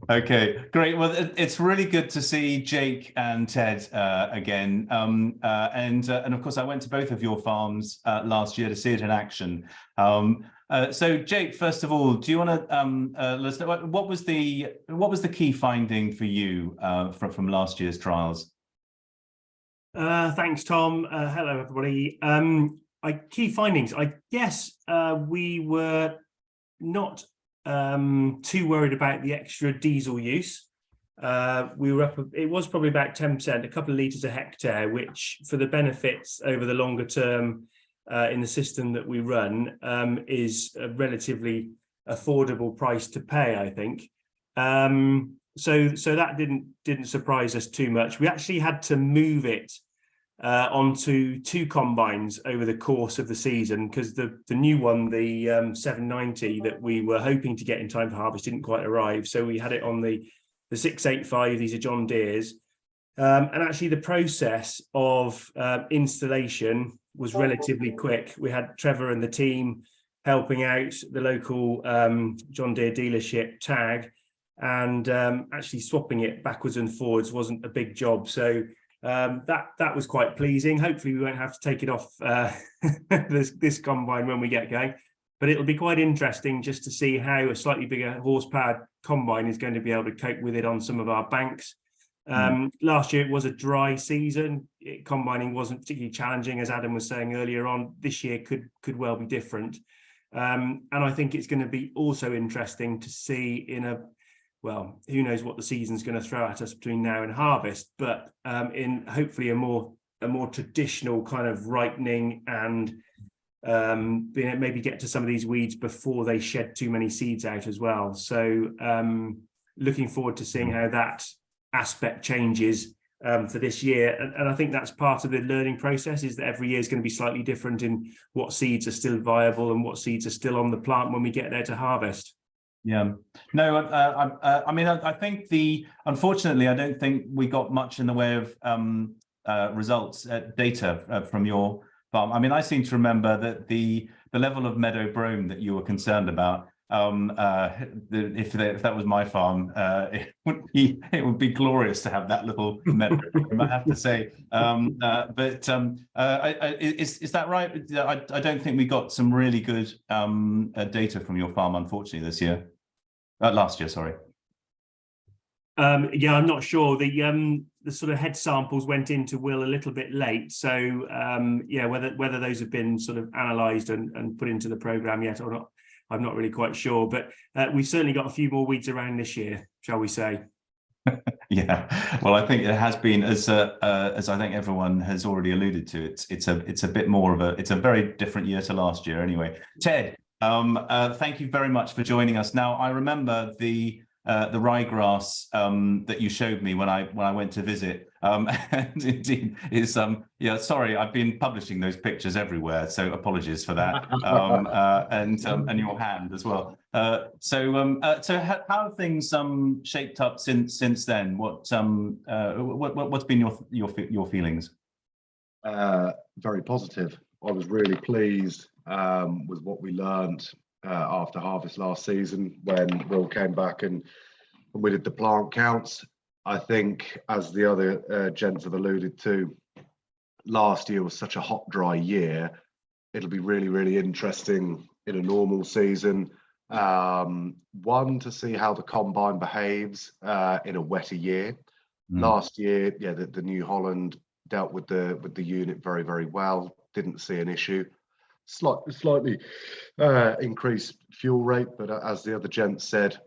Okay, great. Well, it's really good to see Jake and Ted again. And of course, I went to both of your farms last year to see it in action. So, Jake, first of all, do you want to let's know what was the key finding for you from last year's trials? Thanks, Tom. Hello, everybody. Key findings. I guess we were not too worried about the extra diesel use. We were up, it was probably about 10%, a couple of litres a hectare, which for the benefits over the longer term in the system that we run is a relatively affordable price to pay, I think. So that didn't surprise us too much. We actually had to move it onto 2 combines over the course of the season because the new one, the 790 that we were hoping to get in time for harvest didn't quite arrive. So we had it on the 685. These are John Deere's. And actually the process of installation was relatively quick. We had Trevor and the team helping out the local John Deere dealership TAG, and actually swapping it backwards and forwards wasn't a big job. So that was quite pleasing. Hopefully we won't have to take it off this combine when we get going, but it'll be quite interesting just to see how a slightly bigger horsepower combine is going to be able to cope with it on some of our banks. Last year it was a dry season. Combining wasn't particularly challenging, as Adam was saying earlier on. This year could well be different, and I think it's going to be also interesting to see in well, who knows what the season's going to throw at us between now and harvest, but in hopefully a more traditional kind of ripening and being maybe get to some of these weeds before they shed too many seeds out as well. So looking forward to seeing how that aspect changes for this year. And I think that's part of the learning process, is that every year is going to be slightly different in what seeds are still viable and what seeds are still on the plant when we get there to harvest. Yeah, no, I mean, I think unfortunately, I don't think we got much in the way of results, data from your farm. I mean, I seem to remember that the level of meadow brome that you were concerned about, if that was my farm, it would be glorious to have that little meadow brome, I have to say. Is that right? I don't think we got some really good data from your farm, unfortunately, this year. Last year, sorry. Yeah, I'm not sure. The sort of head samples went into Will a little bit late, so yeah, whether those have been sort of analysed and put into the programme yet or not, I'm not really quite sure. But we've certainly got a few more weeds around this year, shall we say? Yeah, well, I think it has been, as I think everyone has already alluded to, it's a bit more of it's a very different year to last year. Anyway, Ted, thank you very much for joining us. Now, I remember the ryegrass that you showed me when I went to visit, and indeed is yeah, sorry, I've been publishing those pictures everywhere, so apologies for that, and your hand as well. So how have things shaped up since then? What's been your feelings? Very positive. I was really pleased with what we learned after harvest last season when Will came back and we did the plant counts. I think, as the other gents have alluded to, last year was such a hot, dry year. It'll be really, really interesting in a normal season. One, to see how the combine behaves in a wetter year. Last year, yeah, the New Holland dealt with the unit very, very well. Didn't see an issue. Slightly increased fuel rate, but as the other gent said,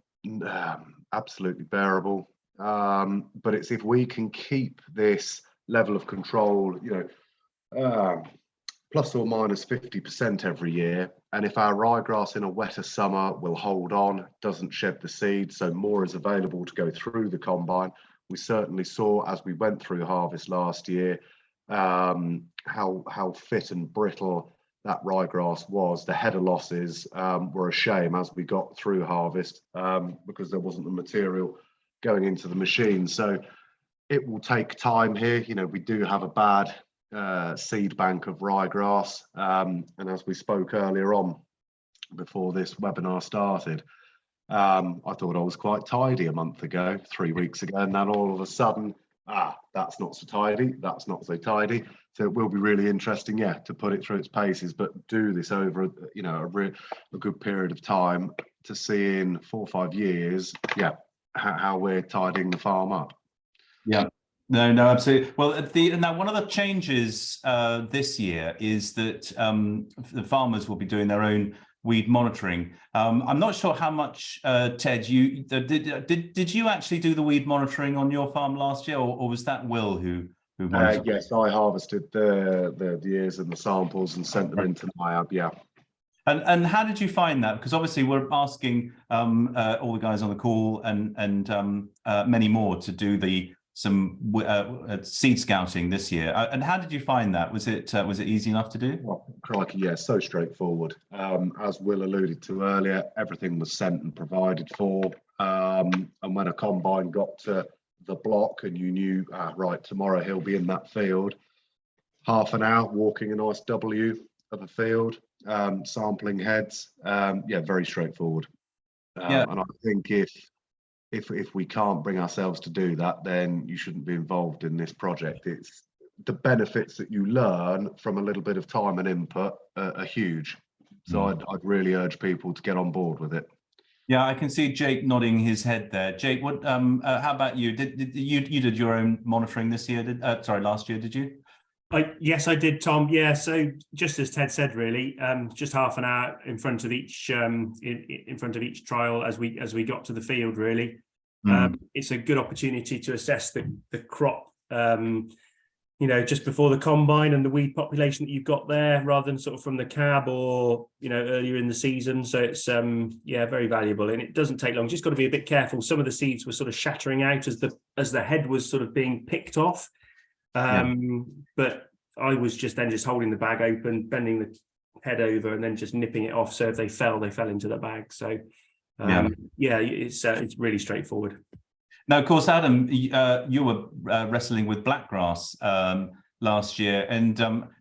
absolutely bearable. But it's if we can keep this level of control, you know, plus or minus 50% every year, and if our ryegrass in a wetter summer will hold on, doesn't shed the seed, so more is available to go through the combine. We certainly saw as we went through harvest last year how fit and brittle that ryegrass was. The header losses were a shame as we got through harvest because there wasn't the material going into the machine. So it will take time here. You know, we do have a bad seed bank of ryegrass, and as we spoke earlier on before this webinar started, I thought I was quite tidy a month ago, 3 weeks ago, and then all of a sudden, that's not so tidy, that's not so tidy. So it will be really interesting, yeah, to put it through its paces, but do this over, you know, a good period of time to see in 4 or 5 years, yeah, how we're tidying the farm up. Yeah. No, absolutely. Well, now one of the changes this year is that the farmers will be doing their own weed monitoring. I'm not sure how much, Ted, you did you actually do the weed monitoring on your farm last year, or was that Will who monitored? Yes, I harvested the ears and the samples and sent them into NIAB. Yeah. And how did you find that? Because obviously we're asking all the guys on the call and many more to do some seed scouting this year. And how did you find that? Was it easy enough to do? Well, crikey, yeah, so straightforward. As Will alluded to earlier, everything was sent and provided for. And when a combine got to the block and you knew, right, tomorrow he'll be in that field, half an hour walking a nice W of a field, sampling heads. Yeah, very straightforward. Yeah. And I think if we can't bring ourselves to do that, then you shouldn't be involved in this project. It's the benefits that you learn from a little bit of time and input are huge. So I'd really urge people to get on board with it. Yeah, I can see Jake nodding his head there. Jake, what? How about you? Did you did your own monitoring this year? Last year, did you? Yes, I did, Tom. Yeah, so just as Ted said, really, just half an hour in front of each in front of each trial as we got to the field, really. It's a good opportunity to assess the crop, just before the combine and the weed population that you've got there, rather than sort of from the cab or, earlier in the season. So it's, very valuable, and it doesn't take long. Just got to be a bit careful. Some of the seeds were sort of shattering out as the head was sort of being picked off. But I was just holding the bag open, bending the head over, and then just nipping it off. So if they fell into the bag. So it's really straightforward. Now, of course, Adam, you were wrestling with blackgrass last year, and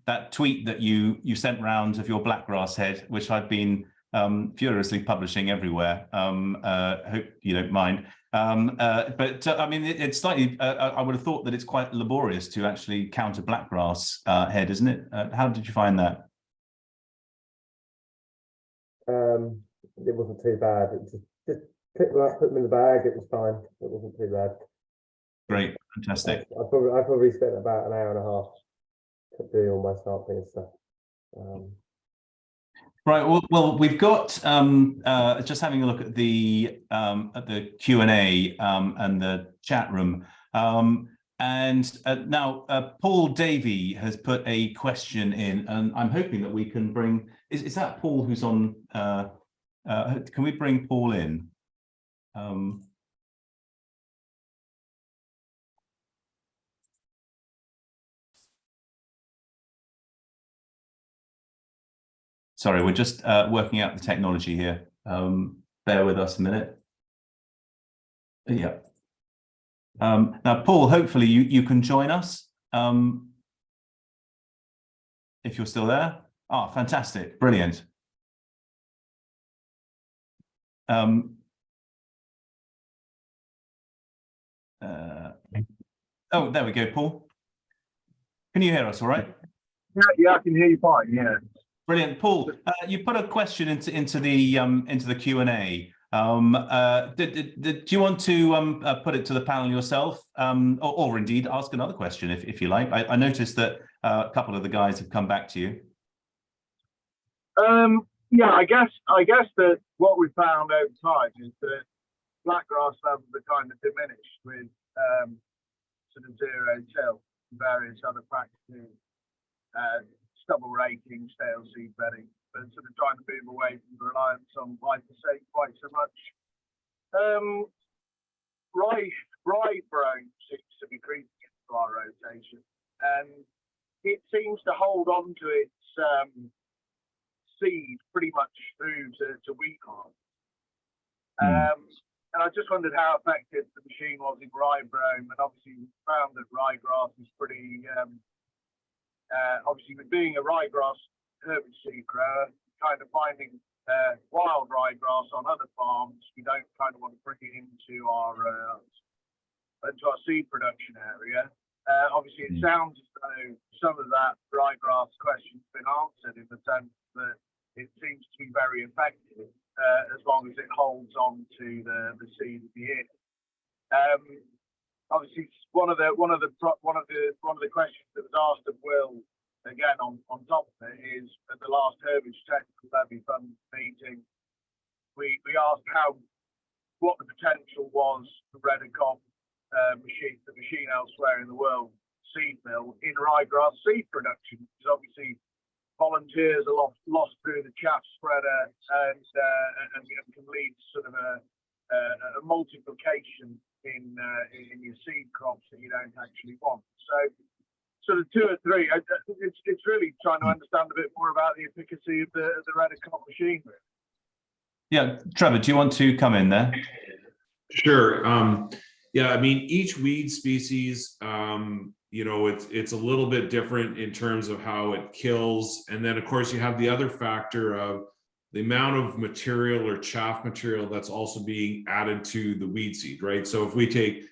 that tweet that you sent round of your blackgrass head, which I've been furiously publishing everywhere. Hope you don't mind. But I mean, it's slightly. I would have thought that it's quite laborious to actually count a blackgrass head, isn't it? How did you find that? It wasn't too bad. It just pick them up, put them in the bag. It was fine. It wasn't too bad. Great, fantastic. I probably spent about an hour and a half doing all my sampling and stuff. Right. Well, we've got just having a look at the Q&A and the chat room. And now Paul Davey has put a question in, and I'm hoping that we can bring. Is that Paul who's on? Can we bring Paul in? Sorry, we're just working out the technology here. Bear with us a minute. Yeah. Now, Paul, hopefully you can join us if you're still there. Oh, fantastic. Brilliant. Oh, there we go, Paul. Can you hear us all right? Yeah, I can hear you fine, yeah. Brilliant. Paul, you put a question into the Q&A. Do you want to put it to the panel yourself, or indeed ask another question if you like? I noticed that a couple of the guys have come back to you. Yeah, I guess that what we found over time is that blackgrass levels are kind of diminished with sort of zero till, various other practices, stubble raking, stale seed bedding, but sort of trying to move away from the reliance on glyphosate quite so much. Rye brome seems to be creeping into our rotation, and it seems to hold on to its seed pretty much through to wheat harvest. And I just wondered how effective the machine was in rye brome, and obviously we found that ryegrass is pretty, obviously with being a ryegrass herbage seed grower, kind of finding wild ryegrass on other farms, we don't kind of want to bring it into our seed production area. Obviously it sounds as though some of that ryegrass question's been answered in the sense that it seems to be very effective as long as it holds on to the seed at the end. Obviously, one of the questions that was asked of Will again on top of it is at the last Herbage Technical Levy Fund meeting, we asked what the potential was for Reddecoff the machine elsewhere in the world, seed mill in ryegrass seed production, because obviously volunteers are lost through the chaff spreader and can lead to sort of a multiplication in your seed crops that you don't actually want. So sort of 2 or 3, it's really trying to understand a bit more about the efficacy of the Reddecoff machine. Yeah, Trevor, do you want to come in there? Sure. Yeah, I mean, each weed species, it's a little bit different in terms of how it kills. And then, of course, you have the other factor of the amount of material or chaff material that's also being added to the weed seed, right? So if we take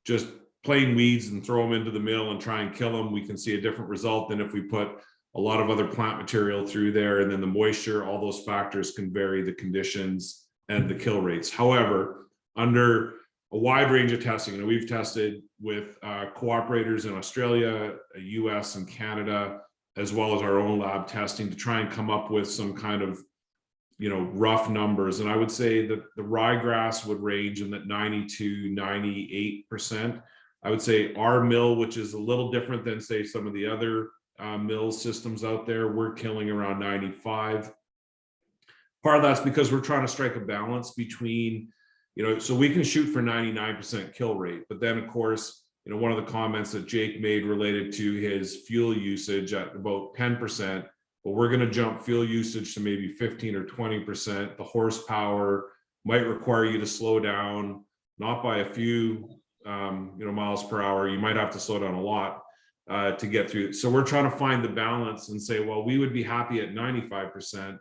just plain weeds and throw them into the mill and try and kill them, we can see a different result than if we put a lot of other plant material through there, and then the moisture, all those factors can vary the conditions and the kill rates. However, under a wide range of testing, and we've tested with cooperators in Australia, US and Canada, as well as our own lab testing to try and come up with some kind of rough numbers. And I would say that the ryegrass would range in that 90 to 98%. I would say our mill, which is a little different than say some of the other mill systems out there, we're killing around 95. Part of that's because we're trying to strike a balance between, so we can shoot for 99% kill rate, but then of course, one of the comments that Jake made related to his fuel usage at about 10%, but we're going to jump fuel usage to maybe 15 or 20%. The horsepower might require you to slow down, not by a few, miles per hour. You might have to slow down a lot to get through. So we're trying to find the balance and say, well, we would be happy at 95%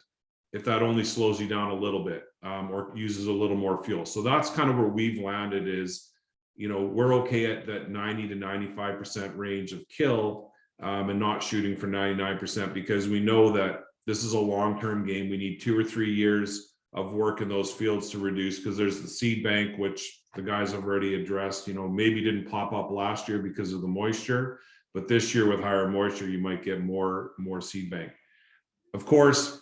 if that only slows you down a little bit or uses a little more fuel. So that's kind of where we've landed is, we're okay at that 90 to 95% range of kill and not shooting for 99% because we know that this is a long-term game. We need 2 or 3 years of work in those fields to reduce, because there's the seed bank, which the guys have already addressed, maybe didn't pop up last year because of the moisture, but this year with higher moisture, you might get more seed bank. Of course,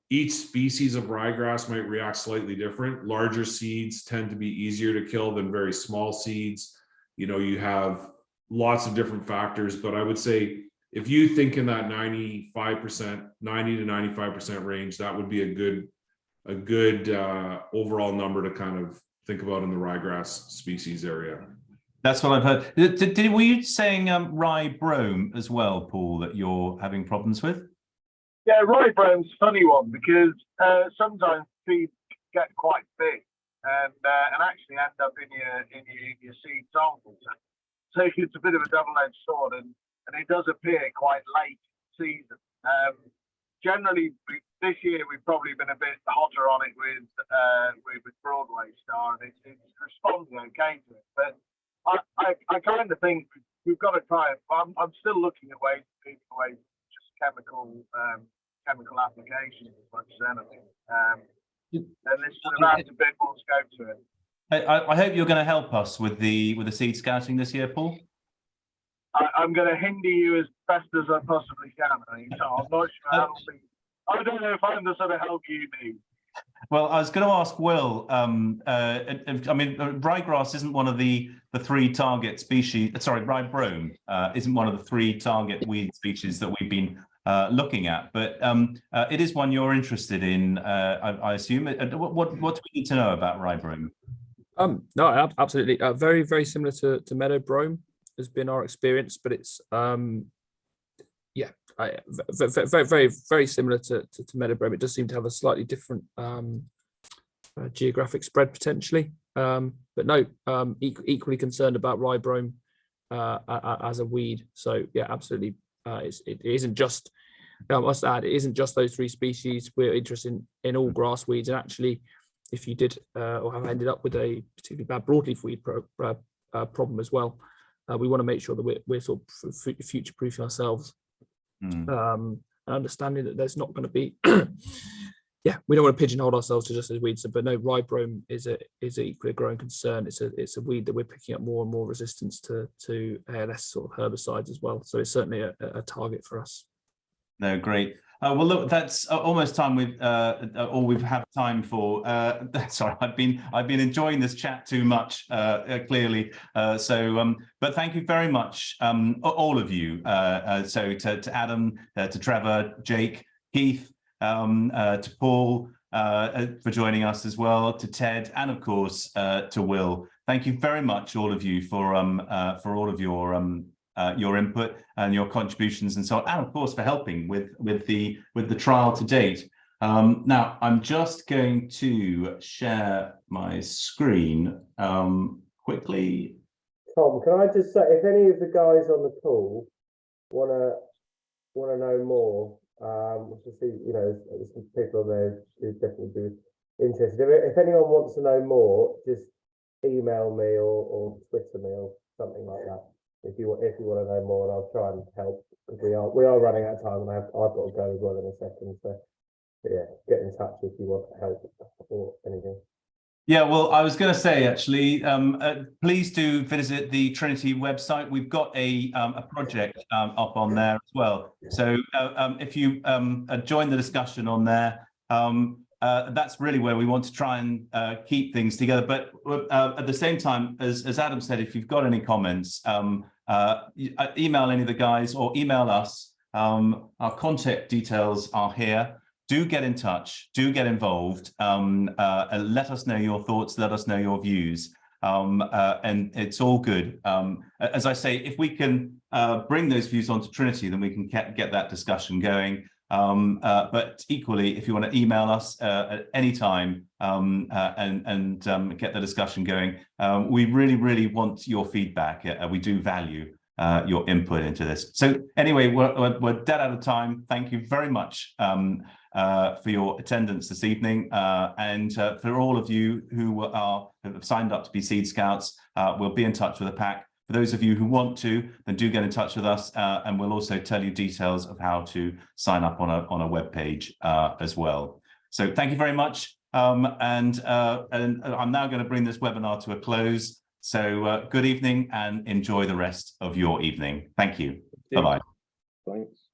each species of ryegrass might react slightly different. Larger seeds tend to be easier to kill than very small seeds. You have lots of different factors, but I would say if you think in that 90 to 95% range, that would be a good overall number to kind of think about in the ryegrass species area. That's what I've heard. Were you saying rye brome as well, Paul, that you're having problems with? Yeah, rye brome's a funny one because sometimes seeds get quite big and actually end up in your seed samples. So it's a bit of a double-edged sword, and it does appear quite late season. Generally, this year we've probably been a bit hotter on it with Broadway Star, and it's responding okay to it. But I kind of think we've got to try it. I'm still looking at ways to keep away just chemical application as much as anything. And this sort of adds a bit more scope to it. I hope you're going to help us with the seed scouting this year, Paul. I'm going to hinder you as best as I possibly can. So I'm not sure. I don't know if I'm the sort of help you need. Well, I was going to ask Will. Ryegrass isn't one of the 3 target species. Sorry, rye brome isn't one of the 3 target weed species that we've been looking at, but it is one you're interested in, I assume. What do we need to know about rye brome? No, absolutely. Very, very similar to meadow brome has been our experience, but it's very, very similar to meadow brome. It does seem to have a slightly different geographic spread potentially, but no, equally concerned about rye brome as a weed. So yeah, absolutely. It isn't just, I must add, it isn't just those 3 species. We're interested in all grass weeds, and actually, if you did or have ended up with a particularly bad broadleaf weed problem as well, we want to make sure that we're sort of future-proofing ourselves, and understanding that there's not going to be, we don't want to pigeonhole ourselves to just as weeds. But no, rye brome is equally a growing concern. It's a weed that we're picking up more and more resistance to ALS sort of herbicides as well. So it's certainly a target for us. No, great. Well, look, that's almost time we've have time for. Sorry, I've been enjoying this chat too much, clearly. But thank you very much, all of you. So to Adam, to Trevor, Jake, Keith, to Paul for joining us as well, to Ted, and of course to Will. Thank you very much, all of you, for all of your input and your contributions and so on, and of course for helping with the trial to date. Now I'm just going to share my screen quickly. Tom, can I just say, if any of the guys on the call wanna know more, just see, there's some people on there who definitely be interested. If anyone wants to know more, just email me or Twitter me or something like that. If you want to know more, and I'll try and help, because we are running out of time, and I've got to go as well in a second. So yeah, get in touch if you want help or anything. Yeah, well, I was going to say, actually, please do visit the Trinity website. We've got a project up on there as well. So if you join the discussion on there, that's really where we want to try and keep things together. But at the same time, as Adam said, if you've got any comments, email any of the guys or email us. Our contact details are here. Do get in touch, do get involved, and let us know your thoughts, let us know your views. And it's all good. As I say, if we can bring those views onto Trinity, then we can get that discussion going. But equally, if you want to email us at any time and get the discussion going, we really want your feedback. We do value your input into this. So anyway, we're dead out of time. Thank you very much for your attendance this evening, and for all of you who have signed up to be Seed Scouts. We'll be in touch with the pack. For those of you who want to, then do get in touch with us, and we'll also tell you details of how to sign up on a web page as well. So thank you very much, and I'm now going to bring this webinar to a close. So good evening and enjoy the rest of your evening. Thank you. Bye-bye. Thanks.